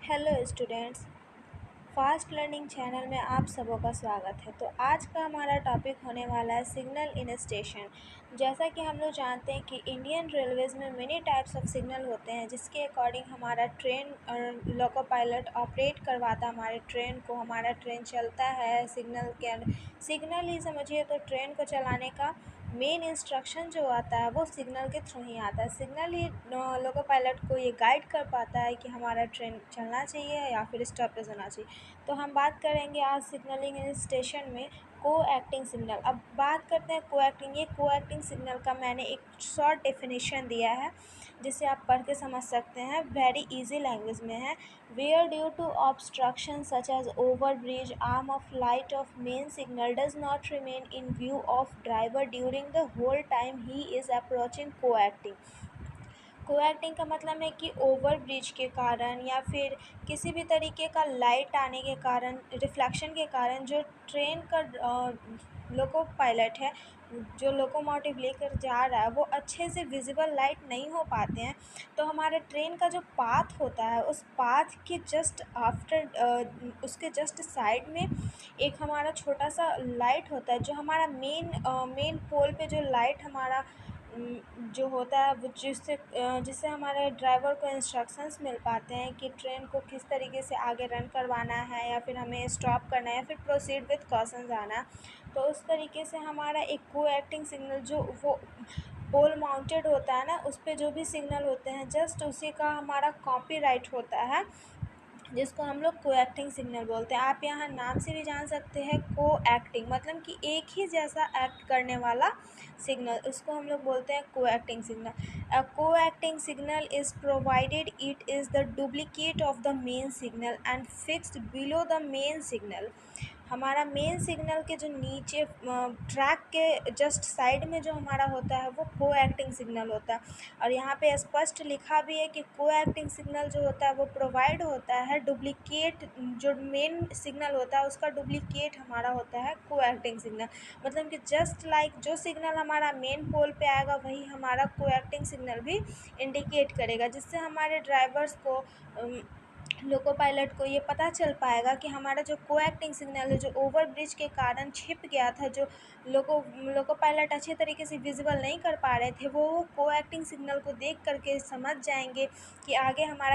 Hello students. Fast learning channel में आप सबों का स्वागत है। तो आज का हमारा टॉपिक होने वाला है सिग्नल इन स्टेशन। जैसा कि हम लोग जानते हैं कि इंडियन रेलवेज़ में मेनी टाइप्स ऑफ सिग्नल होते हैं, जिसके अकॉर्डिंग हमारा ट्रेन लोको पायलट ऑपरेट करवाता है हमारे ट्रेन को। हमारा ट्रेन चलता है सिग्नल ही समझिए। तो ट्रेन को चलाने का मेन इंस्ट्रक्शन जो आता है वो सिग्नल के थ्रू ही आता है। सिग्नल ही लोको पायलट को ये गाइड कर पाता है कि हमारा ट्रेन चलना चाहिए या फिर स्टॉपेज होना चाहिए। तो हम बात करेंगे आज सिग्नलिंग इन स्टेशन में को एक्टिंग सिग्नल। अब बात करते हैं को एक्टिंग। ये को एक्टिंग सिग्नल का मैंने एक शॉर्ट डेफिनेशन दिया है, जिसे आप पढ़ के समझ सकते हैं। वेरी इजी लैंग्वेज में है। Where due to obstruction such as over bridge arm of light of main signal does not remain in view of driver during the whole time he is approaching coacting. Coacting का मतलब है कि over bridge के कारण या फिर किसी भी तरीके का लाइट आने के कारण, रिफ्लेक्शन के कारण जो ट्रेन का लोको पायलट है, जो लोकोमोटिव लेकर जा रहा है, वो अच्छे से विजिबल लाइट नहीं हो पाते हैं। तो हमारे ट्रेन का जो पाथ होता है, उस पाथ के जस्ट आफ्टर उसके जस्ट साइड में एक हमारा छोटा सा लाइट होता है, जो हमारा मेन पोल पे जो लाइट हमारा जो होता है वो जिससे हमारे ड्राइवर को इंस्ट्रक्शंस मिल पाते हैं कि ट्रेन को किस तरीके से आगे रन करवाना है या फिर हमें स्टॉप करना है या फिर प्रोसीड विथ कॉशन जाना है। तो उस तरीके से हमारा एक को एक्टिंग सिग्नल जो वो पोल माउंटेड होता है ना, उस पर जो भी सिग्नल होते हैं जस्ट उसी का हमारा कॉपीराइट होता है, जिसको हम लोग को एक्टिंग सिग्नल बोलते हैं। आप यहाँ नाम से भी जान सकते हैं को एक्टिंग, मतलब कि एक ही जैसा एक्ट करने वाला सिग्नल, उसको हम लोग बोलते हैं को एक्टिंग सिग्नल। को acting signal is provided it is the duplicate of the main signal and fixed below the main signal. हमारा मेन सिग्नल के जो नीचे ट्रैक के जस्ट साइड में जो हमारा होता है वो को एक्टिंग सिग्नल होता है। और यहाँ पे स्पष्ट लिखा भी है कि को एक्टिंग सिग्नल जो होता है वो प्रोवाइड होता है डुप्लीकेट, जो मेन सिग्नल होता है उसका डुप्लीकेट हमारा होता है को एक्टिंग सिग्नल। मतलब कि जस्ट लाइक जो सिग्नल हमारा मेन पोल पे आएगा वही हमारा को एक्टिंग सिग्नल भी इंडिकेट करेगा, जिससे हमारे ड्राइवर्स को लोको पायलट को ये पता चल पाएगा कि हमारा जो को एक्टिंग सिग्नल है, जो ओवर ब्रिज के कारण छिप गया था, जो लोको पायलट अच्छे तरीके से विजिबल नहीं कर पा रहे थे, वो को एक्टिंग सिग्नल को देख करके समझ जाएंगे कि आगे हमारा